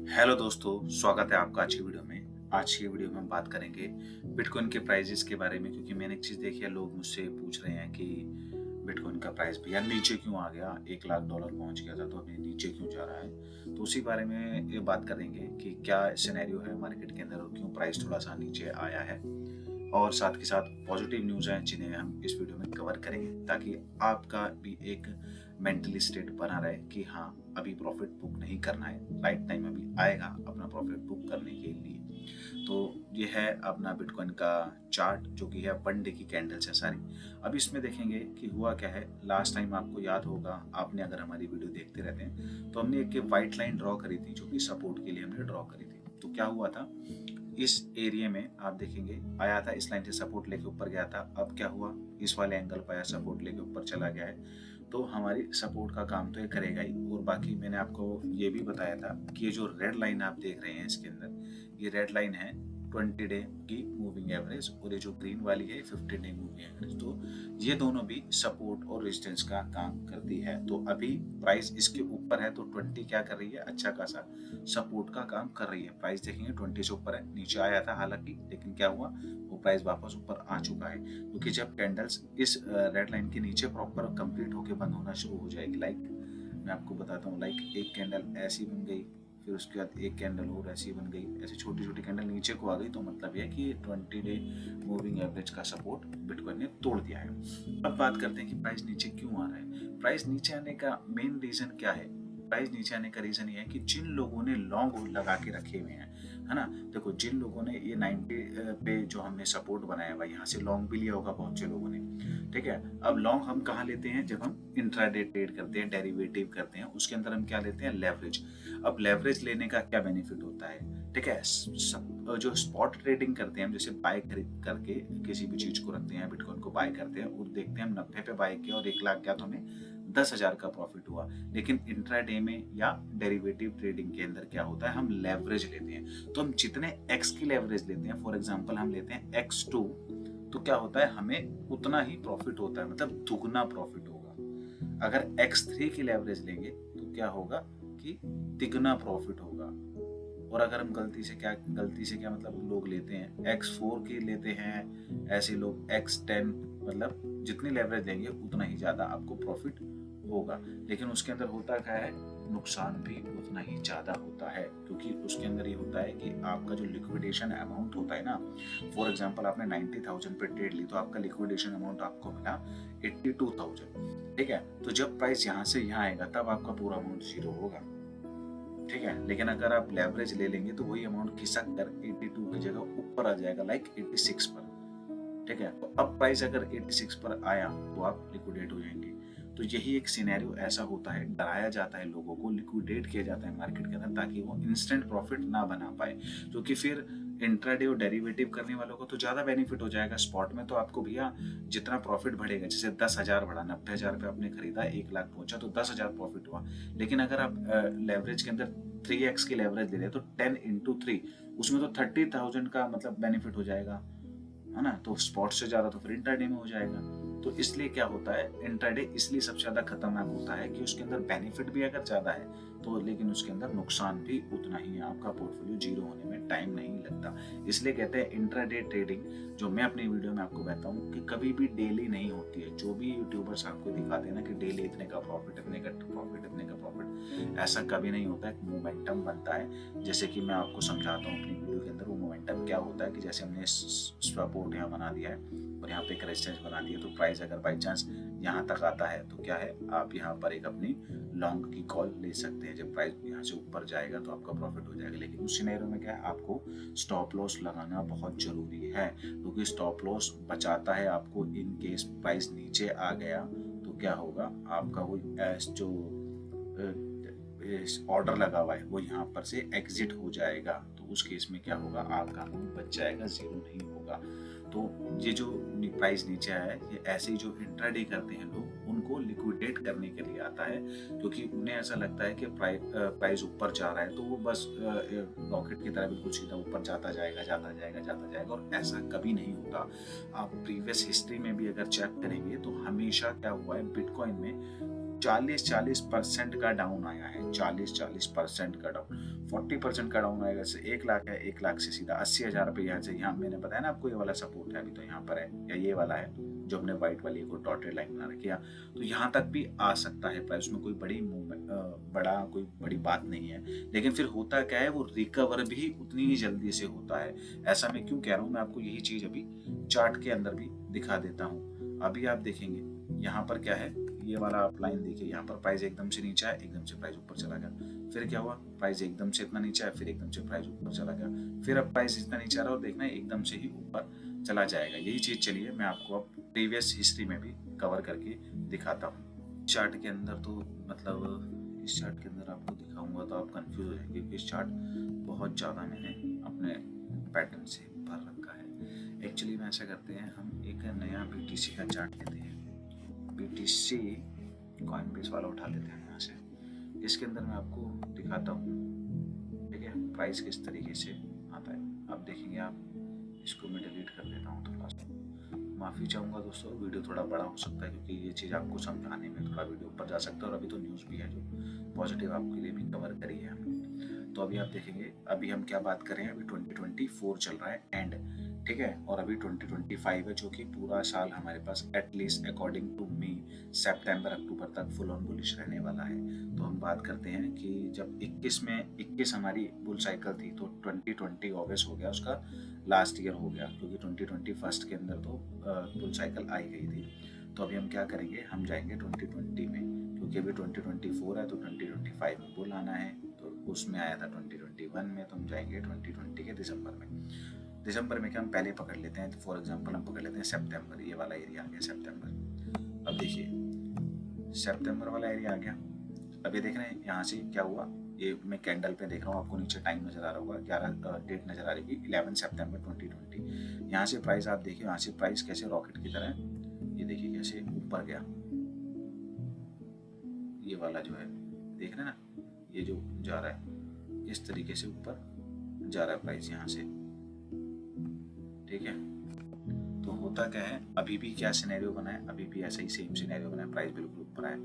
Hello दोस्तों, स्वागत है आपका आज की वीडियो में। आज की वीडियो में हम बात करेंगे बिटकॉइन के प्राइजेस के बारे में, क्योंकि मैंने एक चीज़ देखी है, लोग मुझसे पूछ रहे हैं कि बिटकॉइन का प्राइस भैया नीचे क्यों आ गया, $1 लाख पहुंच गया था तो अभी नीचे क्यों जा रहा है। तो उसी बारे में ये बात करेंगे कि क्या सिनेरियो है मार्केट के अंदर और क्यों प्राइस थोड़ा सा नीचे आया है, और साथ के साथ पॉजिटिव न्यूज़ हैं जिन्हें हम इस वीडियो में कवर करेंगे, ताकि आपका भी एक मेंटली स्टेट बना रहे कि हाँ, अभी प्रॉफिट बुक नहीं करना है, राइट टाइम अभी आएगा अपना प्रॉफिट बुक करने के लिए। तो ये है अपना बिटकॉइन का चार्ट, जो कि है 1 डे की कैंडल्स है सारी। अब इसमें देखेंगे कि हुआ क्या है। लास्ट टाइम आपको याद होगा, आपने अगर हमारी वीडियो देखते रहते हैं तो हमने एक वाइट लाइन ड्रॉ करी थी, जो कि सपोर्ट के लिए हमने ड्रॉ करी थी। तो क्या हुआ था, इस एरिया में आप देखेंगे आया था, इस लाइन से सपोर्ट लेके ऊपर गया था। अब क्या हुआ, इस वाले एंगल पर आया, सपोर्ट लेके ऊपर चला गया है। तो हमारी सपोर्ट का काम तो ये करेगा ही। और बाकी मैंने आपको ये भी बताया था कि ये जो रेड लाइन आप देख रहे हैं इसके अंदर, ये रेड लाइन है 20 डे की मूविंग एवरेज, और ये जो ग्रीन वाली है 50 डे मूविंग एवरेज। तो ये दोनों भी सपोर्ट और रेजिस्टेंस का काम करती है। तो अभी प्राइस इसके ऊपर है तो 20 क्या कर रही है, अच्छा खासा सपोर्ट का काम कर रही है। प्राइस देखेंगे 20 से ऊपर है, नीचे आया था हालांकि, लेकिन क्या हुआ, वो प्राइस वापस ऊपर आ चुका है। क्योंकि जब कैंडल्स इस रेड लाइन के नीचे प्रॉपर कंप्लीट होके बंद होना शुरू हो जाएगी, लाइक मैं आपको बताता हूँ, लाइक एक कैंडल ऐसी बन गई, फिर उसके बाद एक कैंडल और ऐसी बन गई, ऐसी छोटी छोटी कैंडल नीचे को आ गई, तो मतलब यह कि 20 डे मूविंग एवरेज का सपोर्ट बिटकॉइन ने तोड़ दिया है। अब बात करते हैं कि प्राइस नीचे क्यों आ रहा है। प्राइस नीचे आने का मेन रीजन क्या है। प्राइस नीचे आने का रीजन ये है कि जिन लोगों ने लॉन्ग लगा के रखे हुए हैं, है ना। देखो, जिन लोगों ने ये 90 पे जो हमने सपोर्ट बनाया हुआ, यहाँ से लॉन्ग भी लिया होगा बहुत से लोगों ने, ठीक है। अब लॉन्ग हम कहाँ लेते हैं, जब हम इंट्राडे ट्रेड करते हैं, डेरिवेटिव करते हैं, उसके अंदर हम क्या लेते हैं, लेवरेज। अब लेवरेज लेने का क्या बेनिफिट होता है, ठीक है। जो स्पॉट ट्रेडिंग करते हैं हम, जैसे बाय खरीद करके किसी भी चीज को रखते हैं, बिटकॉइन को बाय करते हैं और देखते हैं हम 90 पे बाय किया और 1 लाख गया तो हमें 10,000 का प्रॉफिट हुआ। लेकिन इंट्राडे में या डेरिवेटिव ट्रेडिंग के अंदर क्या होता है, हम लेवरेज लेते हैं। तो हम जितने एक्स की लेवरेज लेते हैं, फॉर एग्जांपल हम लेते हैं x2, तो क्या होता है, हमें उतना ही प्रॉफिट होता है, मतलब दुगना प्रॉफिट होगा। अगर x3 की लेवरेज लेंगे तो क्या होगा कि तिगना प्रॉफिट होगा। और अगर हम गलती से क्या मतलब लोग लेते हैं x4 की लेते हैं, ऐसे लोग x10, मतलब जितनी लेवरेज लेंगे उतना ही ज्यादा आपको प्रॉफिट होगा। लेकिन उसके अंदर होता क्या है, नुकसान भी उतना ही ज्यादा होता है, क्योंकि उसके अंदर ये होता है कि आपका जो लिक्विडेशन अमाउंट होता है ना, फॉर एग्जांपल आपने 90,000 पे ट्रेड ली तो आपका लिक्विडेशन अमाउंट आपको मिला 82,000, ठीक है। तो जब प्राइस यहाँ से यहाँ आएगा तब आपका पूरा अमाउंट जीरो होगा, ठीक है। लेकिन अगर आप लेवरेज ले लेंगे तो वही अमाउंट खिसक कर 82 की जगह ऊपर आ जाएगा, लाइक 86 पर, ठीक है। तो अब प्राइस अगर 86 पर आया तो आप लिक्विडेट हो जाएंगे। तो यही एक सिनेरियो ऐसा होता है, डराया जाता है लोगों को, लिक्विडेट किया जाता है मार्केट के अंदर, ताकि वो इंस्टेंट प्रॉफिट ना बना पाए। क्योंकि फिर इंट्राडे और डेरिवेटिव करने वालों को तो ज्यादा बेनिफिट हो जाएगा। स्पॉट में तो आपको भैया जितना प्रॉफिट बढ़ेगा, जैसे 10,000 बढ़ा, 90,000 पे आपने खरीदा, 1 लाख पहुंचा तो 10,000 प्रॉफिट हुआ। लेकिन अगर आप लेवरेज के अंदर 3x की लेवरेज ले रहे तो 10 × 3, उसमें तो 30,000 का मतलब बेनिफिट हो जाएगा, है ना। तो स्पॉट से ज्यादा तो फिर इंट्राडे में हो जाएगा। तो इसलिए क्या होता है, इंट्राडे इसलिए सबसे ज्यादा खतरनाक होता है कि उसके अंदर बेनिफिट भी अगर ज्यादा है तो, लेकिन उसके अंदर नुकसान भी उतना ही है। आपका पोर्टफोलियो जीरो होने में टाइम नहीं लगता। इसलिए कहते हैं इंट्राडे ट्रेडिंग, जो मैं अपनी वीडियो में आपको कहता हूँ कि कभी भी डेली नहीं होती है। जो भी यूट्यूबर्स आपको दिखाते हैं ना कि डेली इतने का प्रॉफिट, इतने का प्रॉफिट, इतने का प्रॉफिट, ऐसा कभी नहीं होता है। मोमेंटम बनता है, जैसे कि मैं आपको समझाता हूँ अपनी वीडियो के अंदर। वो मोमेंटम क्या होता है कि जैसे हमने सपोर्ट यहाँ बना दिया है और यहाँ पे एक रेजिस्टेंस बना दिया, तो प्राइस अगर बाई चांस यहाँ तक आता है तो क्या है, आप यहाँ पर एक अपनी लॉन्ग की कॉल ले सकते हैं। जब प्राइस यहाँ से ऊपर जाएगा तो आपका प्रॉफिट हो जाएगा। लेकिन उस सिनेरियो में क्या है, आपको स्टॉप लॉस लगाना बहुत जरूरी है, क्योंकि स्टॉप लॉस बचाता है आपको इन केस प्राइस नीचे आ गया तो क्या होगा, आपका वो जो ऑर्डर लगा हुआ है वो यहाँ पर से एग्जिट हो जाएगा। तो उस केस में क्या होगा, आपका अमाउंट बच जाएगा, जीरो नहीं होगा। तो ये जो प्राइस नीचे आया है, ये ऐसे ही जो इंट्राडे करते हैं लोग, उनको लिक्विडेट करने के लिए आता है। क्योंकि उन्हें ऐसा लगता है कि प्राइस ऊपर जा रहा है तो वो बस रॉकेट की तरह बिल्कुल सीधा ऊपर जाता जाएगा, जाता जाएगा, जाता जाएगा, और ऐसा कभी नहीं होता। आप प्रीवियस हिस्ट्री में भी अगर चेक करेंगे तो हमेशा क्या हुआ है, बिटकॉइन में 40% का डाउन आया है, 40% का डाउन। 40% का डाउन आएगा, जैसे 1 लाख है, 1 लाख से सीधा 80,000 रुपये यहाँ से, यहाँ मैंने बताया ना आपको ये वाला सपोर्ट है, अभी तो यहाँ पर है, या ये वाला है जो हमने व्हाइट वाली को डॉटेड लाइन बना रखी है, तो यहाँ तक भी आ सकता है प्राइस में, कोई बड़ी मूवमेंट, बड़ा कोई बड़ी बात नहीं है। लेकिन फिर होता क्या है, वो रिकवर भी उतनी ही जल्दी से होता है। ऐसा मैं क्यों कह रहा हूँ, मैं आपको यही चीज अभी चार्ट के अंदर भी दिखा देता हूँ। अभी आप देखेंगे यहाँ पर क्या है, ये वाला आप लाइन देखिए, यहाँ पर प्राइस एकदम से नीचे है, एकदम से प्राइस ऊपर चला गया, फिर क्या हुआ, प्राइस एकदम से इतना नीचे है, फिर एकदम से प्राइस ऊपर चला गया, फिर अब प्राइस इतना नीचे आ रहा है, और देखना है एकदम से ही ऊपर चला जाएगा। यही चीज चलिए मैं आपको अब प्रीवियस हिस्ट्री में भी कवर करके दिखाता हूँ। चार्ट के अंदर तो मतलब इस चार्ट के अंदर आपको दिखाऊंगा तो आप कंफ्यूज हो जाएंगे, क्योंकि इस चार्ट बहुत ज़्यादा मैंने अपने पैटर्न से भर रखा है। एक्चुअली में ऐसा करते हैं, हम एक नया BTC का चार्ट लेते हैं, BTC कॉइन बेस वाला उठा लेते हैं यहाँ से। इसके अंदर मैं आपको दिखाता हूँ, ठीक है, प्राइस किस तरीके से आता है। अब देखेंगे आप, इसको मैं डिलीट कर देता हूँ थोड़ा सा, माफ़ी चाहूँगा दोस्तों, वीडियो थोड़ा बड़ा हो सकता है, क्योंकि ये चीज़ आपको समझाने में थोड़ा वीडियो ऊपर जा सकता है, और अभी तो न्यूज़ भी है जो पॉजिटिव आपके लिए भी कवर करी है हमने। तो अभी आप देखेंगे, अभी हम क्या बात कर रहे हैं, अभी 2024 चल रहा है एंड, ठीक है, और अभी 2025 है, जो कि पूरा साल हमारे पास एटलीस्ट अकॉर्डिंग टू मी सितंबर अक्टूबर तक फुल ऑन बुलिश रहने वाला है। तो हम बात करते हैं कि जब 21 हमारी बुल साइकिल थी, तो 2020 ऑगस्ट हो गया, उसका लास्ट ईयर हो गया, क्योंकि 2021 के अंदर तो बुल साइकिल आई गई थी। तो अभी हम क्या करेंगे, हम जाएंगे 2020 में, क्योंकि अभी 2024 है, तो 2025 में बुल आना है, तो उसमें आया था 2021 में, तो हम जाएंगे 2020 के दिसंबर में। दिसंबर में क्या हम पहले पकड़ लेते हैं, तो फॉर एग्जांपल हम पकड़ लेते हैं सितंबर, ये वाला एरिया आ गया सितंबर। अब देखिए सितंबर वाला एरिया आ गया, अब ये देख रहे हैं यहाँ से क्या हुआ, ये मैं कैंडल पे देख रहा हूँ, आपको नीचे टाइम नजर आ रहा होगा, 11 डेट नजर आ रही है, 11 सितंबर 2020। यहाँ से प्राइस आप देखिए, यहाँ से प्राइस कैसे रॉकेट की तरह, ये देखिए कैसे ऊपर गया, ये वाला जो है देख रहे हैं ना, ये जो जा रहा है इस तरीके से ऊपर जा रहा है प्राइस यहाँ से, ठीक है। तो होता क्या है, अभी भी क्या सिनेरियो बना है, अभी भी ऐसा ही सेम सिनेरियो बना है, प्राइस बिल्कुल ऊपर आया,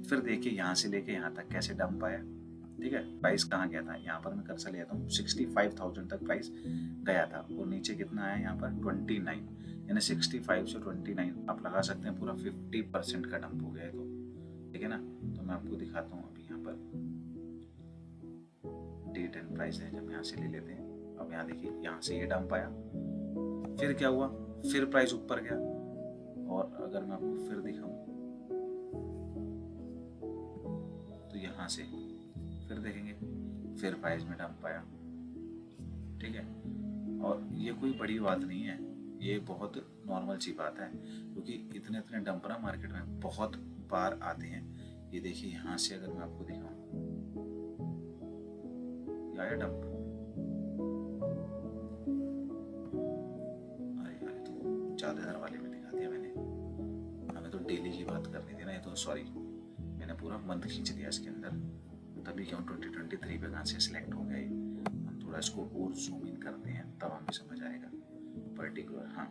फिर देखिए यहाँ से लेके यहाँ तक कैसे डंप आया, ठीक है। प्राइस कहाँ गया था, यहाँ पर मैं कर्सर ले आता हूँ, 65,000 तक प्राइस गया था, और नीचे कितना आया यहाँ पर 29, यानी 65 से 29 आप लगा सकते हैं, पूरा 50% का डंप हो गया है, तो ठीक है ना। तो मैं आपको दिखाता हूँ, अभी यहाँ पर डेट एंड प्राइस है, जब यहाँ से ले लेते हैं, अब यहाँ देखिए यहाँ से ये डंप आया, फिर क्या हुआ, फिर प्राइस ऊपर गया, और अगर मैं आपको फिर दिखाऊं तो यहाँ से फिर देखेंगे, फिर प्राइस में डंप आया, ठीक है। और ये कोई बड़ी बात नहीं है, ये बहुत नॉर्मल सी बात है, क्योंकि इतने इतने डंप ना मार्केट में बहुत बार आते हैं। ये देखिए यहाँ से अगर मैं आपको दिखाऊं, आया डंप, ज्यादा वाले में दिखा दिया मैंने, हमें तो डेली की बात करनी थी ना, ये तो सॉरी मैंने पूरा मंथ खींच दिया इसके अंदर, तभी क्यों 2023 पे कहाँ से सिलेक्ट हो गया ये। हम थोड़ा इसको और जूम इन करते हैं, तब हमें समझ आएगा पर्टिकुलर। हाँ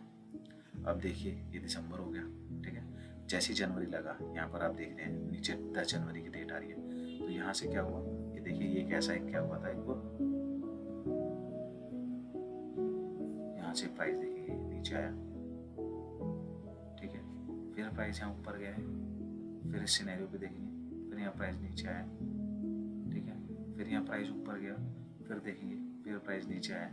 अब देखिए ये दिसंबर हो गया, ठीक है, जैसे जनवरी लगा, यहाँ पर आप देख रहे हैं नीचे 10 जनवरी की डेट आ रही है, तो यहाँ से क्या हुआ, ये देखिए ये कैसा है, क्या हुआ था एक बार, यहाँ से प्राइस देखिए नीचे आया, ठीक है, फिर प्राइस यहाँ ऊपर गया है, फिर इस सिनेरियो पे देखेंगे, फिर यहाँ प्राइस नीचे आया, ठीक है, फिर यहाँ प्राइस ऊपर गया, फिर देखेंगे फिर प्राइस नीचे आया,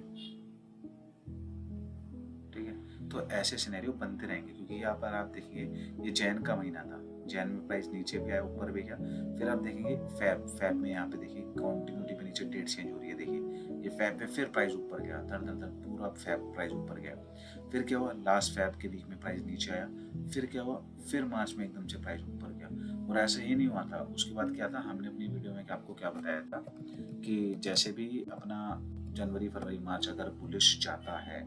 ठीक है। तो ऐसे सिनेरियो बनते रहेंगे, क्योंकि यहाँ पर आप देखेंगे ये जैन का महीना था, जैन में प्राइस नीचे भी आया ऊपर भी गया, फिर आप देखेंगे फैब में यहाँ पे देखिए कंटिन्यूटी पे नीचे डेट चेंज हो रही है, देखिए ये फैब पे फिर प्राइस ऊपर गया, धड़ धड़ धड़ पूरा फैब प्राइस ऊपर गया, फिर क्या हुआ, लास्ट फैब के वीक में प्राइस नीचे आया, फिर क्या हुआ, फिर मार्च में एकदम से प्राइस ऊपर गया, और ऐसे ही नहीं हुआ था। उसके बाद क्या था, हमने अपनी वीडियो में आपको क्या बताया था कि जैसे भी अपना जनवरी फरवरी मार्च अगर बुलिश जाता है,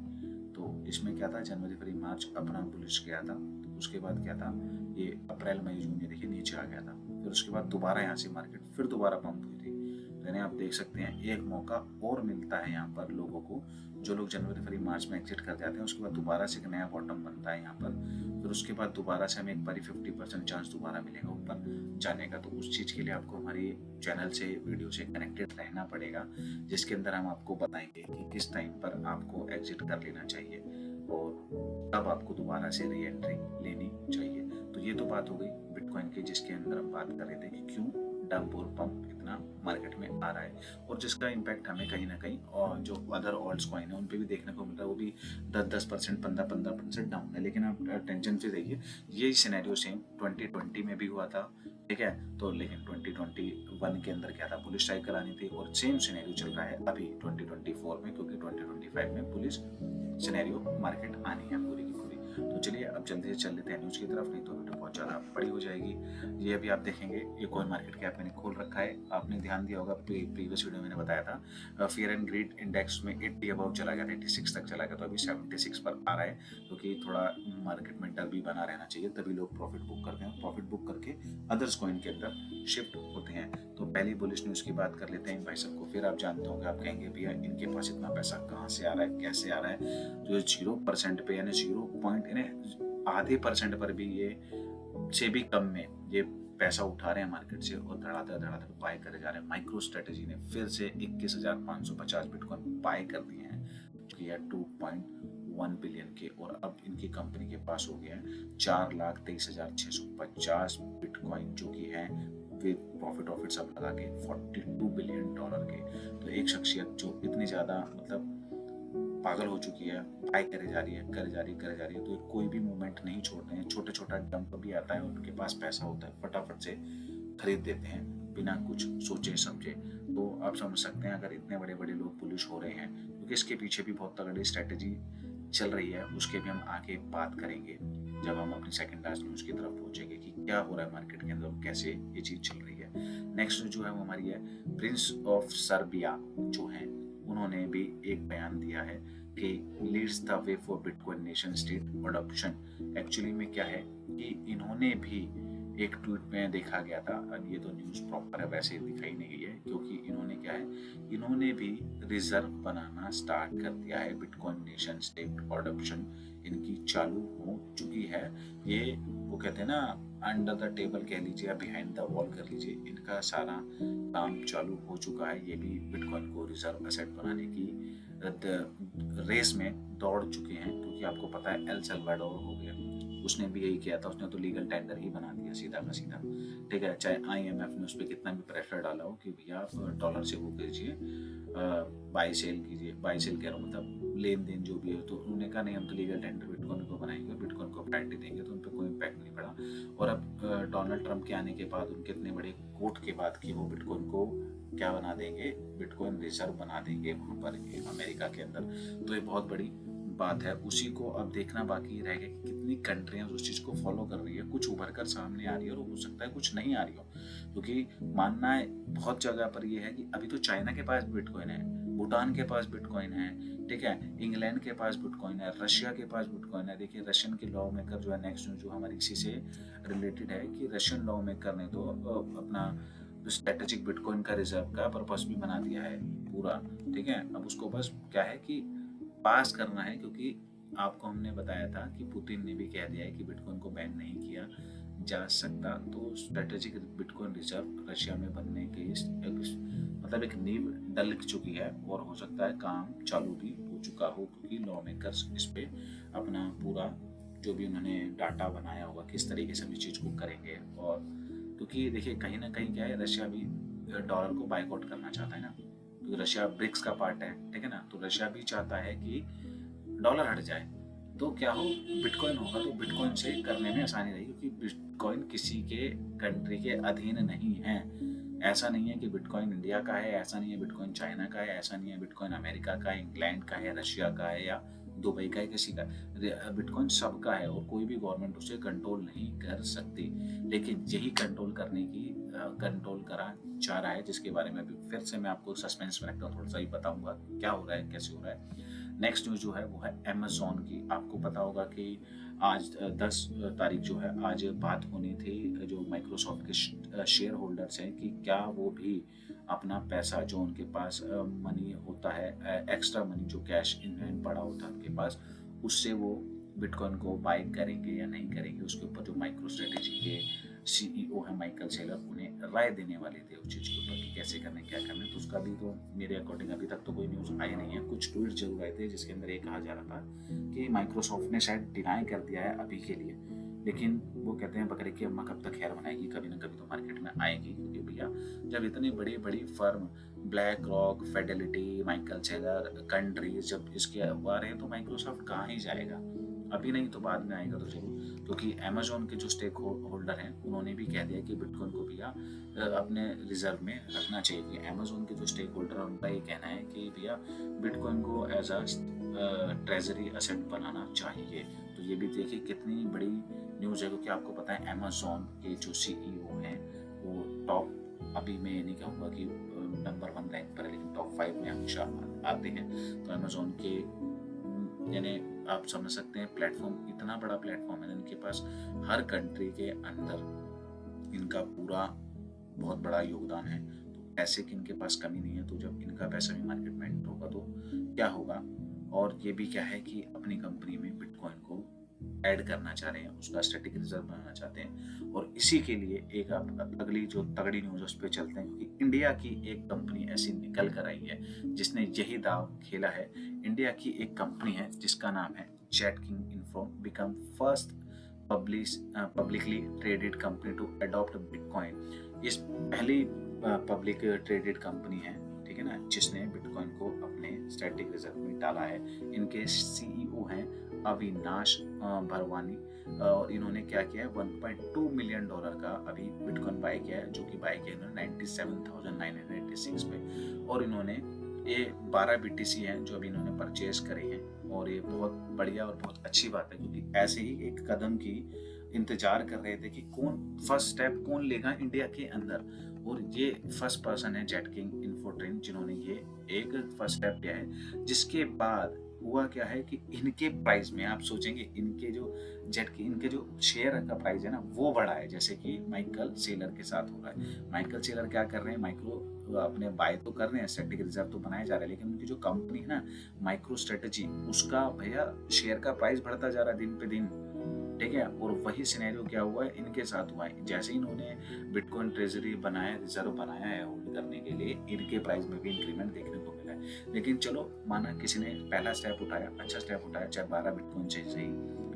तो इसमें क्या था, जनवरी फरवरी मार्च अपना बुलिश गया था, तो उसके बाद क्या था, ये अप्रैल मई जून ये देखिए नीचे आ गया था, फिर उसके बाद दोबारा यहाँ से मार्केट फिर दोबारा पंप हुई थी। तो यानी आप देख सकते हैं एक मौका और मिलता है यहाँ पर लोगों को, जो लोग जनवरी फरवरी मार्च में एग्जिट कर जाते हैं, उसके बाद दोबारा से एक नया बॉटम बनता है यहाँ पर, फिर उसके बाद दोबारा से हमें एक बारी 50% चांस दोबारा मिलेगा ऊपर जाने का। तो उस चीज़ के लिए आपको हमारी चैनल से, वीडियो से कनेक्टेड रहना पड़ेगा, जिसके अंदर हम आपको बताएंगे कि किस टाइम पर आपको एग्जिट कर लेना चाहिए और तब आपको दोबारा से री एंट्री लेनी चाहिए। तो ये तो बात हो गई बिटकॉइन की, जिसके अंदर हम बात कर रहे थे कि क्यों डंप और पंप इतना मार्केट में आ रहा है और जिसका इम्पैक्ट हमें कहीं ना कहीं और जो अदर ऑल्ट्स कॉइन है उन पे भी देखने को मिल रहा है। वो भी 10-10%, 15-15% डाउन है। लेकिन आप टेंशन से देखिए, यही सिनेरियो सेम 2020 में भी हुआ था, ठीक है। तो लेकिन 2021 के अंदर क्या था, पुलिस साइकिल आनी थी और सेम सिनेरियो चल रहा है अभी 2024 में, क्योंकि 2025 में पुलिस सिनेरियो मार्केट आनी है पूरी की पूरी। तो चलिए अब जल्दी से चल लेते हैं न्यूज़ की तरफ, नहीं तो वीडियो बहुत ज़्यादा बड़ी हो जाएगी। ये अभी आप देखेंगे, ये कॉइन मार्केट कैप मैंने खोल रखा है। आपने ध्यान दिया होगा, प्रीवियस वीडियो मैंने बताया था फियर एंड ग्रीड इंडेक्स में 80 अबव चला गया था, 86 तक चला गया, तो अभी 76 पर आ रहा है, क्योंकि थोड़ा मार्केट में डर भी बना रहना चाहिए, तभी लोग प्रॉफिट बुक करते हैं। प्रॉफिट बुक करके अदर्स कॉइन के अंदर शिफ्ट होते हैं। तो पहली बुलिश न्यूज़ की बात कर लेते हैं इन भाई साहब को। फिर आप जानते होंगे, आप कहेंगे भैया इनके पास इतना पैसा कहाँ से आ रहा है, कैसे आ रहा है। तो 0% पे, यानी 0.5% पर भी ये से भी कम में ये पैसा उठा रहे हैं मार्केट से और धड़ाधड़ धड़ाधड़ बाय करे जा रहे हैं। माइक्रो स्ट्रेटेजी ने फिर से 21,550 बिटकॉइन बाय कर दिए हैं, जो कि 2.1 बिलियन के, और अब इनकी कंपनी के पास हो गया है 4,23,650 बिटकॉइन, जो कि है विद प्रॉफिट सब लगा के $42 बिलियन के। तो एक शख्सियत जो इतनी ज़्यादा मतलब पागल हो चुकी है, बाय करे जा रही है, तो कोई भी मूवमेंट नहीं छोड़ रहे हैं। छोटा डंप भी आता है, उनके पास पैसा होता है, फटाफट से खरीद देते हैं बिना कुछ सोचे समझे। तो आप समझ सकते हैं, अगर इतने बड़े बड़े लोग बुलिश हो रहे हैं, क्योंकि इसके पीछे भी बहुत तगड़ी स्ट्रेटेजी चल रही है, उसके भी हम आगे बात करेंगे जब हम अपनी सेकंड लास्ट न्यूज़ की तरफ पहुंचेंगे कि क्या हो रहा है मार्केट के अंदर, कैसे ये चीज़ चल रही है। नेक्स्ट न्यूज़ जो है वो हमारी है, प्रिंस ऑफ सर्बिया जो है उन्होंने भी एक बयान दिया है कि leads the way for bitcoin nation state adoption. Actually में क्या है कि इन्होंने भी एक ट्वीट में देखा गया था, अब ये तो न्यूज़ प्रॉपर है, वैसे दिखाई नहीं गई है, क्योंकि इन्होंने क्या है, इन्होंने भी रिजर्व बनाना स्टार्ट कर दिया है। बिटकॉइन नेशन स्टेट अडॉप्शन इनकी चालू हो चुकी है। ये वो कहते हैं ना, अंडर द टेबल कह लीजिए या बिहाइंड द वॉल कर लीजिए, इनका सारा काम चालू हो चुका है। ये भी बिटकॉइन को रिजर्व एसेट बनाने की रेस में दौड़ चुके हैं, क्योंकि आपको पता है एल सल्वाडोर हो गया, उसने भी यही किया था, उसने तो लीगल टेंडर ही बना दिया सीधा का सीधा, ठीक है। चाहे IMF ने उस पर कितना भी प्रेशर डाला हो कि भैया डॉलर से वो कीजिए, बाई सेल कीजिए, बाई सेल कह रहा हूँ मतलब लेन देन जो भी है, तो उन्होंने कहा नहीं हम तो लीगल टेंडर बिटकॉइन को बनाएंगे, बिटकॉइन को प्रायोरिटी देंगे, तो उन पर कोई इम्पैक्ट नहीं पड़ा। और अब डोनाल्ड ट्रंप के आने के बाद, उनके इतने बड़े कोर्ट के बाद कि वो बिटकॉइन को क्या बना देंगे, बिटकॉइन रिजर्व बना देंगे वहाँ पर अमेरिका के अंदर। तो ये बहुत बड़ी बात है। उसी को अब देखना बाकी रह गया कि कितनी कंट्रियां उस चीज़ को फॉलो कर रही है। कुछ उभर कर सामने आ रही है और हो सकता है कुछ नहीं आ रही हो, क्योंकि मानना है बहुत जगह पर ये है कि अभी तो चाइना के पास बिटकॉइन है, भूटान के पास बिटकॉइन है, ठीक है, इंग्लैंड के पास बिटकॉइन है, रशिया के पास बिटकॉइन है। देखिए रशियन के लॉ मेकर जो है, नेक्स्ट न्यूज जो हमारी इसी से रिलेटेड है कि रशियन लॉ मेकर ने तो अपना स्ट्रेटेजिक बिटकॉइन का रिजर्व का पर्पस भी बना दिया है पूरा, ठीक है। अब उसको बस क्या है कि पास करना है, क्योंकि आपको हमने बताया था कि पुतिन ने भी कह दिया है कि बिटकॉइन को बैन नहीं किया जा सकता। तो स्ट्रेटेजिक बिटकॉइन रिजर्व रशिया में बनने के मतलब एक नींव डल चुकी है, और हो सकता है काम चालू भी हो चुका हो, क्योंकि लॉ मेकर्स इस पे अपना पूरा जो भी उन्होंने डाटा बनाया होगा किस तरीके से हम इस चीज़ को करेंगे। और क्योंकि देखिए कहीं ना कहीं क्या है, रशिया भी डॉलर को बाइकआउट करना चाहता है ना, क्योंकि रशिया ब्रिक्स का पार्ट है, ठीक है ना। तो रशिया भी चाहता है कि डॉलर हट जाए, तो क्या हो, बिटकॉइन होगा, तो बिटकॉइन से करने में आसानी रहेगी, क्योंकि बिटकॉइन किसी के कंट्री के अधीन नहीं है। ऐसा नहीं है कि बिटकॉइन इंडिया का है, ऐसा नहीं है बिटकॉइन चाइना का है, ऐसा नहीं है बिटकॉइन अमेरिका का है, इंग्लैंड का है, रशिया का है या दुबई का है, किसी का। बिटकॉइन सबका है और कोई भी गवर्नमेंट उसे कंट्रोल नहीं कर सकती। लेकिन यही कंट्रोल करा जा रहा है, जिसके बारे में भी फिर से मैं आपको सस्पेंस में रखता हूँ, थोड़ा सा ही बताऊंगा क्या हो रहा है, कैसे हो रहा है। नेक्स्ट न्यूज जो है वो है अमेज़ॉन की। आपको पता होगा कि आज 10 तारीख जो है, आज बात होनी थी जो माइक्रोसॉफ्ट के शेयर होल्डर्स हैं कि क्या वो भी अपना पैसा जो उनके पास मनी होता है, एक्स्ट्रा मनी जो कैश इन हैंड पड़ा होता है उनके पास, उससे वो बिटकॉइन को बाय करेंगे या नहीं करेंगे, उसके ऊपर जो माइक्रो स्ट्रेटेजी के सीईओ है माइकल सेलर, उन्हें राय देने वाले थे उस चीज़ के ऊपर कि कैसे करना है क्या करना है। तो उसका भी तो मेरे अकॉर्डिंग अभी तक तो कोई न्यूज़ आई नहीं है। कुछ ट्वीट जरूर आए थे जिसके अंदर ये कहा जा रहा था कि माइक्रोसॉफ्ट ने शायद डिनाई कर दिया है अभी के लिए, लेकिन वो कहते हैं बकरे की अम्मा कब तक खैर बनाएगी, कभी ना कभी तो मार्केट में आएगी। क्योंकि भैया जब इतनी बड़ी बड़ी firm black rock, Fidelity, Michael Saylor, countries जब इसके आ रहे हैं तो माइक्रोसॉफ्ट कहाँ ही जाएगा, अभी नहीं तो बाद में आएगा तो जरूर। क्योंकि अमेजोन के जो स्टेक होल्डर हैं उन्होंने भी कह दिया कि बिटकॉइन को भैया अपने रिजर्व में रखना चाहिए। कि अमेजोन के जो स्टेक होल्डर हैं उनका ये कहना है कि भैया बिटकॉइन को एज अ ट्रेजरी असेट बनाना चाहिए। तो ये भी देखिए कितनी बड़ी न्यूज़ है, क्योंकि आपको पता है अमेजोन के जो सीईओ हैं वो टॉप, अभी मैं ये नहीं कहूँगा कि नंबर 1 रैंक पर है, लेकिन टॉप 5 में हमेशा आते हैं। तो अमेजोन के यानी आप समझ सकते हैं प्लेटफॉर्म, इतना बड़ा प्लेटफॉर्म है इनके पास, हर कंट्री के अंदर इनका पूरा बहुत बड़ा योगदान है। तो पैसे की इनके पास कमी नहीं है। तो जब इनका पैसा भी मार्केट में एंटर होगा तो क्या होगा। और ये भी क्या है कि अपनी कंपनी में बिटकॉइन को ऐड करना चाह रहे हैं, उसका स्टैटिक रिजर्व बनाना चाहते हैं। और इसी के लिए एक आप अगली जो तगड़ी न्यूज उस पर चलते हैं, क्योंकि इंडिया की एक कंपनी ऐसी निकल कर आई है जिसने यही दाव खेला है। इंडिया की एक कंपनी है जिसका नाम है Jetking Info, become first publicly traded company to adopt bitcoin. इस पहली पब्लिक ट्रेडेड कंपनी है, ठीक है ना, जिसने बिटकॉइन को अपने स्टैटिक रिजर्व में डाला है। इनके सीईओ हैं अविनाश भरवानी, और इन्होंने क्या किया है, $1.2 मिलियन का अभी बिटकॉइन बाय किया है, जो कि बाय किया इन्होंने 97,986 पे। और इन्होंने ये 12 BTC हैं जो अभी इन्होंने परचेज करे हैं। और ये बहुत बढ़िया और बहुत अच्छी बात है, क्योंकि ऐसे ही एक कदम की इंतजार कर रहे थे कि कौन फर्स्ट स्टेप कौन लेगा इंडिया के अंदर। और ये फर्स्ट पर्सन है जेटकिंग इन्फोट्रेन, जिन्होंने ये एक फर्स्ट स्टेप लिया है। जिसके बाद हुआ क्या है कि इनके प्राइस में आप सोचेंगे, इनके जो इनके जो शेयर का प्राइस है ना वो बढ़ा है, जैसे कि माइकल सेलर के साथ हो रहा है। माइकल सेलर क्या कर रहे हैं, माइक्रो अपने बाय तो कर रहे हैं, स्ट्रेटेजिक रिजर्व तो बनाए जा रहे हैं, लेकिन उनकी जो कंपनी है ना माइक्रो स्ट्रेटेजी, उसका भैया शेयर का प्राइस बढ़ता जा रहा है दिन पे दिन, ठीक है। और वही सिनेरियो क्या हुआ है, इनके साथ हुआ है। जैसे इन्होंने बिटकॉइन ट्रेजरी बनाया, रिजर्व बनाया है होल्ड करने के लिए, इनके प्राइस में भी इंक्रीमेंट देखने को मिला है। लेकिन चलो माना किसी ने पहला स्टेप उठाया, अच्छा स्टेप उठाया, चाहे 12 बिटकॉइन से सही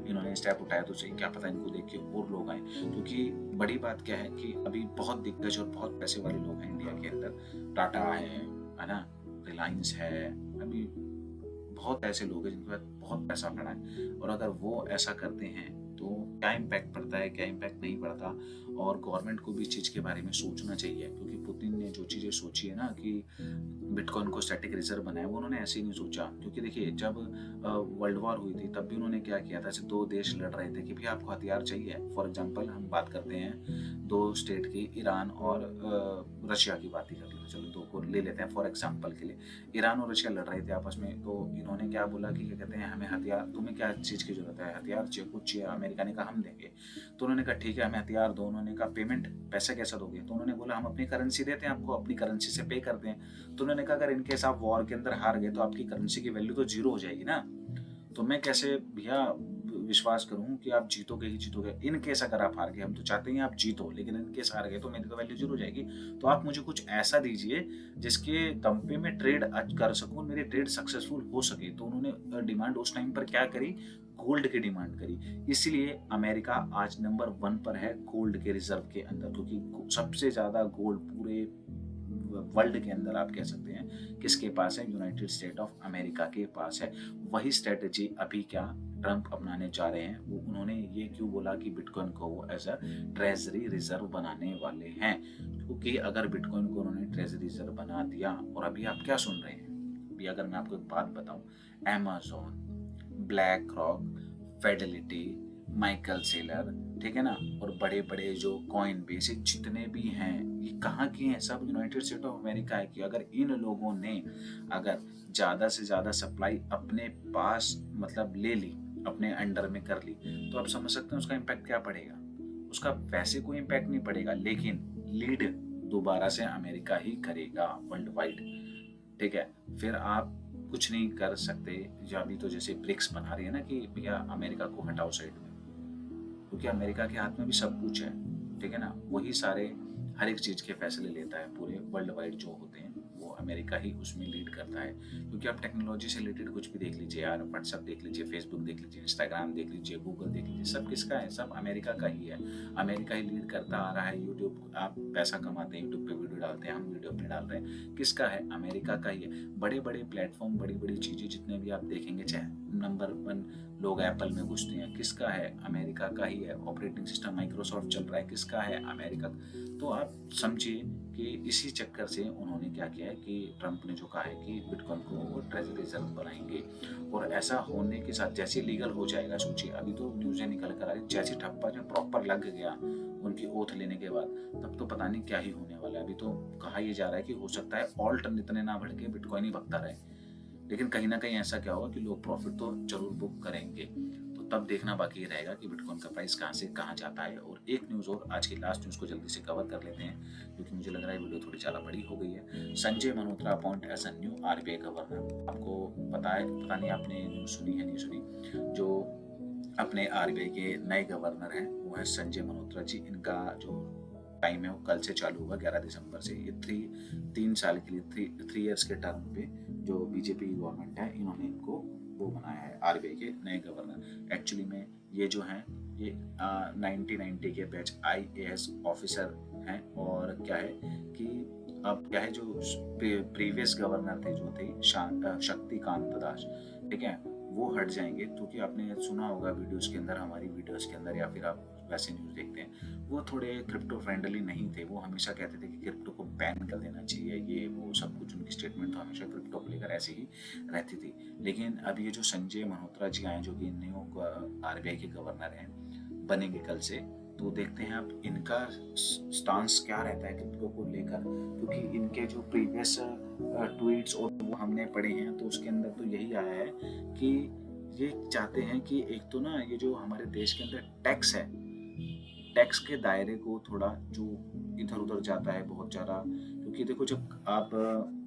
इन्होंने स्टेप उठाया तो सही, क्या पता इनको देख के और लोग आए। क्योंकि बड़ी बात क्या है कि अभी बहुत दिग्गज और बहुत पैसे वाले लोग हैं इंडिया के अंदर, टाटा है ना, रिलायंस है, अभी बहुत ऐसे लोग हैं जिनके पास बहुत पैसा पड़ा है। और अगर वो ऐसा करते हैं तो क्या इम्पैक्ट पड़ता है, क्या इम्पैक्ट नहीं पड़ता। और गवर्नमेंट को भी इस चीज़ के बारे में सोचना चाहिए, क्योंकि पुतिन ने जो चीज़ें सोची है ना कि बिटकॉइन को स्टैटिक रिजर्व बनाया, वो उन्होंने ऐसे ही नहीं सोचा। क्योंकि देखिए जब वर्ल्ड वॉर हुई थी तब भी उन्होंने क्या किया था, दो देश लड़ रहे थे कि भाई आपको हथियार चाहिए। फॉर एग्जांपल हम बात करते हैं दो स्टेट की, ईरान और रशिया की बात ही कर लेते, चलो दो को ले लेते हैं फॉर एग्जांपल के लिए। ईरान और रशिया लड़ रहे थे आपस में, तो इन्होंने क्या बोला कि क्या कहते हैं, हमें हथियार, तुम्हें क्या चीज़ की जरूरत है, हथियार चाहिए, कुछ चाहिए। अमेरिका ने कहा हम देंगे। तो उन्होंने कहा ठीक है हमें हथियार दो। उन्होंने कहा पेमेंट पैसा कैसा दोगे, तो उन्होंने बोला हम अपनी करेंसी देते हैं आपको, अपनी करेंसी से पे करते हैं। तो उन्होंने कहा अगर इनकेस आप वॉर के अंदर हार गए तो आपकी करेंसी की वैल्यू तो जीरो हो जाएगी ना, तो मैं कैसे भैया विश्वास करूं कि आप जीतोगे ही जीतोगे। इन केस अगर आप हार गए, हम तो चाहते हैं आप जीतो, लेकिन इन केस हार गए तो मेरी तो वैल्यू जीरो हो जाएगी। तो आप मुझे कुछ ऐसा दीजिए जिसके दम पे मैं ट्रेड कर सकूं, मेरी ट्रेड सक्सेसफुल हो सके। तो उन्होंने डिमांड उस टाइम पर क्या करी, गोल्ड की डिमांड करी। इसलिए अमेरिका आज नंबर 1 पर है गोल्ड के रिजर्व के अंदर, क्योंकि सबसे ज्यादा गोल्ड पूरे वर्ल्ड के अंदर आप कह सकते हैं किसके पास है, यूनाइटेड स्टेट ऑफ अमेरिका के पास है। वही स्ट्रेटेजी अभी क्या ट्रंप अपनाने जा रहे हैं। वो उन्होंने ये क्यों बोला कि बिटकॉइन को वो एज अ ट्रेजरी रिजर्व बनाने वाले हैं, क्योंकि अगर बिटकॉइन को उन्होंने ट्रेजरी रिजर्व बना दिया, और अभी आप क्या सुन रहे हैं, अभी अगर मैं आपको एक बात बताऊं, Amazon, black rock, Fidelity, Michael Saylor, ठीक है ना, और बड़े बड़े जो कॉइन बेस जितने भी हैं, ये कहाँ के हैं, सब यूनाइटेड स्टेट ऑफ अमेरिका है। कि अगर इन लोगों ने अगर ज़्यादा से ज़्यादा सप्लाई अपने पास मतलब ले ली, अपने अंडर में कर ली, तो आप समझ सकते हैं उसका इम्पैक्ट क्या पड़ेगा। उसका वैसे कोई इम्पैक्ट नहीं पड़ेगा, लेकिन लीड दोबारा से अमेरिका ही करेगा वर्ल्ड वाइड, ठीक है। फिर आप कुछ नहीं कर सकते। या अभी तो जैसे ब्रिक्स बना रही है ना कि भैया अमेरिका को हटाओ साइड में, क्योंकि अमेरिका के हाथ में भी सब कुछ है, ठीक है ना। वही सारे हर एक चीज़ के फैसले लेता है, पूरे वर्ल्ड वाइड जो होते हैं वो अमेरिका ही उसमें लीड करता है। क्योंकि आप टेक्नोलॉजी से रिलेटेड कुछ भी देख लीजिए यार, व्हाट्सअप देख लीजिए, फेसबुक देख लीजिए, इंस्टाग्राम देख लीजिए, गूगल देख लीजिए, सब किसका है? सब अमेरिका का ही है। अमेरिका ही लीड करता आ रहा है। यूट्यूब आप पैसा कमाते हैं, यूट्यूब पे वीडियो डालते हैं, हम वीडियो अपने डाल रहे हैं, किसका है? अमेरिका का ही है। बड़े बड़े प्लेटफॉर्म, बड़ी बड़ी चीज़ें जितने भी आप देखेंगे, चाहे नंबर 1 लोग एप्पल में घुसते हैं, किसका है? अमेरिका का ही है। ऑपरेटिंग सिस्टम माइक्रोसॉफ्ट चल रहा है, किसका है? अमेरिका। तो आप समझिए कि इसी चक्कर से उन्होंने क्या किया है कि ट्रंप ने जो कहा है कि बिटकॉइन को वो ट्रेजरी रिजर्व बनाएंगे। और ऐसा होने के साथ जैसे लीगल हो जाएगा, सोचिए अभी तो न्यूज़ें निकल कर आ रही, जैसे ठप्पा जो प्रॉपर लग गया उनकी ओथ लेने के बाद, तब तो पता नहीं क्या ही होने वाला है। अभी तो कहा यह जा रहा है कि हो सकता है ऑल्ट इतने ना बढ़ के बिटकॉइन ही भगता रहे, लेकिन कहीं ना कहीं ऐसा क्या होगा कि लोग प्रॉफिट तो जरूर बुक करेंगे। तो तब देखना बाकी रहेगा कि बिटकॉइन का प्राइस कहाँ से कहाँ जाता है। और एक न्यूज़ और, आज की लास्ट न्यूज़ को जल्दी से कवर कर लेते हैं क्योंकि मुझे लग रहा है वीडियो थोड़ी ज़्यादा बड़ी हो गई है। Sanjay Malhotra appoint as a new RBI governor. आपको पता है, पता नहीं आपने न्यूज़ सुनी है नहीं सुनी, जो अपने आरबीआई के नए गवर्नर हैं वो है संजय मल्होत्रा जी। इनका जो टाइम है वो कल से चालू हुआ 11 दिसंबर से। ये 3 साल के लिए 3 इयर्स के टर्म पे जो बीजेपी गवर्नमेंट है इन्होंने इनको वो बनाया है आरबीआई के नए गवर्नर। एक्चुअली में ये जो हैं ये 1990 के बैच आईएएस ऑफिसर हैं। और क्या है कि अब क्या है, जो प्रीवियस गवर्नर थे जो थे शक्तिकांत दास, ठीक है, वो हट जाएंगे। क्योंकि आपने सुना होगा वीडियोस के अंदर, हमारी वीडियोस के अंदर, या फिर आप वैसे न्यूज़ देखते हैं, वो थोड़े क्रिप्टो फ्रेंडली नहीं थे। वो हमेशा कहते थे कि क्रिप्टो को बैन कर देना चाहिए, ये वो सब कुछ। उनकी स्टेटमेंट तो हमेशा क्रिप्टो को लेकर ऐसी ही रहती थी। लेकिन अब ये जो संजय मल्होत्रा जी आए, जो कि न्यू आरबीआई के गवर्नर हैं, बनेंगे कल से, तो देखते हैं अब इनका स्टांस क्या रहता है क्रिप्टो को लेकर। क्योंकि इनके जो प्रीवियस ट्वीट्स और वो हमने पढ़े हैं, तो उसके अंदर तो यही आया है कि ये चाहते हैं कि एक तो ना ये जो हमारे देश के अंदर टैक्स है, टैक्स के दायरे को थोड़ा जो इधर उधर जाता है बहुत ज़्यादा। क्योंकि देखो, जब आप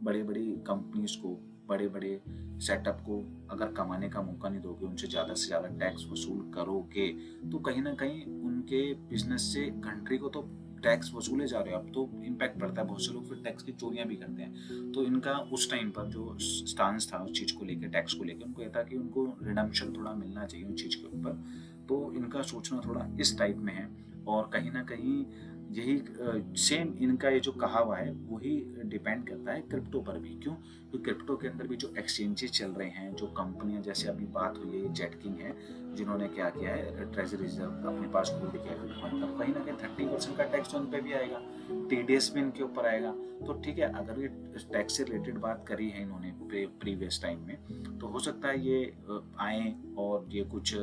बड़े बड़ी कंपनीज को, बड़े बड़े सेटअप को अगर कमाने का मौका नहीं दोगे, उनसे ज़्यादा से ज़्यादा टैक्स वसूल करोगे, तो कहीं ना कहीं उनके बिजनेस से कंट्री को तो टैक्स वसूले जा रहे हो। अब तो इम्पैक्ट पड़ता है, बहुत से लोग फिर टैक्स की चोरियां भी करते हैं। तो इनका उस टाइम पर जो स्टांस था उस चीज़ को लेकर, टैक्स को लेकर, उनको यह था कि उनको रिडम्पशन थोड़ा मिलना चाहिए उन चीज़ के ऊपर। तो इनका सोचना थोड़ा इस टाइप में है। और कहीं ना कहीं यही सेम इनका ये जो कहा हुआ है वही डिपेंड करता है क्रिप्टो पर भी। क्यों? क्योंकि क्रिप्टो के अंदर भी जो एक्सचेंजेस चल रहे हैं, जो कंपनियां, जैसे अभी बात हुई है जेटकिंग है, जिन्होंने क्या किया है, ट्रेजरी रिजर्व अपने पास होल्ड किया है बिटकॉइन का, कहीं ना कहीं 30% का टैक्स उन पर भी आएगा, टीडीएस भी इनके ऊपर आएगा। तो ठीक है, अगर ये टैक्स से रिलेटेड बात करी है इन्होंने प्रीवियस टाइम में, तो हो सकता है ये आए और ये कुछ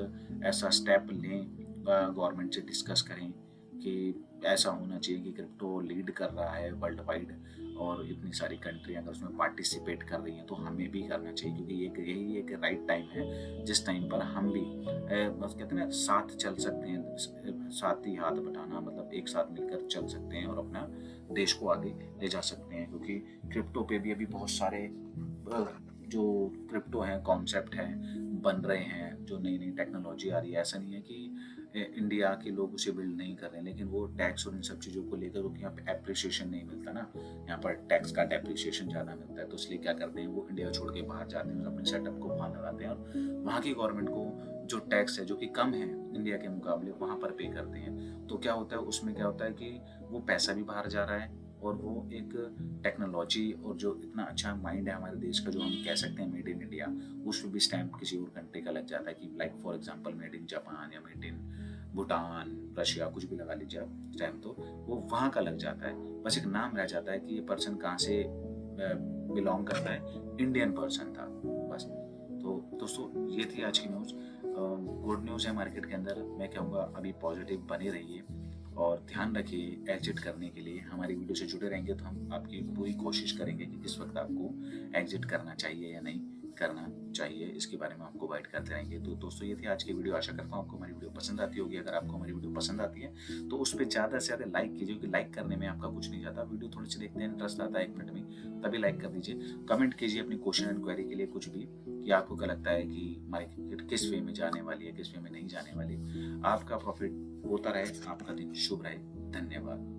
ऐसा स्टेप लें, गवर्नमेंट से डिस्कस करें कि ऐसा होना चाहिए कि क्रिप्टो लीड कर रहा है वर्ल्ड वाइड, और इतनी सारी कंट्री अगर उसमें पार्टिसिपेट कर रही हैं तो हमें भी करना चाहिए। क्योंकि यही एक राइट टाइम है जिस टाइम पर हम भी बस कहते हैं ना, साथ चल सकते हैं, साथ ही हाथ बटाना, मतलब एक साथ मिलकर चल सकते हैं और अपना देश को आगे ले जा सकते हैं। क्योंकि क्रिप्टो पे भी अभी बहुत सारे जो क्रिप्टो हैं, कॉन्सेप्ट हैं, बन रहे हैं, जो नई नई टेक्नोलॉजी आ रही है। ऐसा नहीं है कि इंडिया के लोग उसे बिल्ड नहीं कर रहे हैं, लेकिन वो टैक्स और इन सब चीज़ों को लेकर, क्योंकि यहाँ पे एप्रिसिएशन नहीं मिलता ना, यहाँ पर टैक्स का डेप्रिसिएशन ज़्यादा मिलता है। तो इसलिए क्या करते हैं, वो इंडिया छोड़ के बाहर जाते हैं और अपने सेटअप को वहाँ लगाते हैं, और वहाँ की गवर्नमेंट को जो टैक्स है, जो कि कम है इंडिया के मुकाबले, वहाँ पर पे करते हैं। तो क्या होता है, उसमें क्या होता है कि वो पैसा भी बाहर जा रहा है, और वो एक टेक्नोलॉजी और जो इतना अच्छा माइंड है हमारे देश का, जो हम कह सकते हैं मेड इन इंडिया, उस पर भी स्टैम्प किसी और कंट्री का लग जाता है। कि like for example made in Japan या मेड इन भूटान, रशिया, कुछ भी लगा लीजिए आप स्टैम्प, तो वो वहाँ का लग जाता है। बस एक नाम रह जाता है कि ये पर्सन कहाँ से बिलोंग करता है, इंडियन पर्सन था बस। तो दोस्तों, ये थी आज की न्यूज़। गुड न्यूज़ है मार्केट के अंदर। मैं कहूँगा अभी पॉजिटिव बने रहिए और ध्यान रखिए एग्जिट करने के लिए। हमारी वीडियो से जुड़े रहेंगे तो हम आपकी पूरी कोशिश करेंगे कि किस वक्त आपको एग्जिट करना चाहिए या नहीं। करना चाहिए, इसके बारे में आपको गाइड करते रहेंगे। तो दोस्तों ये थी आज की वीडियो। आशा करता हूँ आपको हमारी वीडियो पसंद आती होगी। अगर आपको हमारी वीडियो पसंद आती है तो उस पे ज़्यादा से ज़्यादा लाइक कीजिए, क्योंकि लाइक करने में आपका कुछ नहीं जाता। वीडियो थोड़ी सी देखते हैं, इंटरेस्ट आता है 1 मिनट में, तभी लाइक कर दीजिए। कमेंट कीजिए अपनी क्वेश्चन एंड क्वेरी के लिए कुछ भी, कि आपको क्या लगता है कि मार्केट किस वे में जाने वाली है, किस वे में नहीं जाने वाली। आपका प्रॉफिट होता रहे, आपका दिन शुभ रहे। धन्यवाद।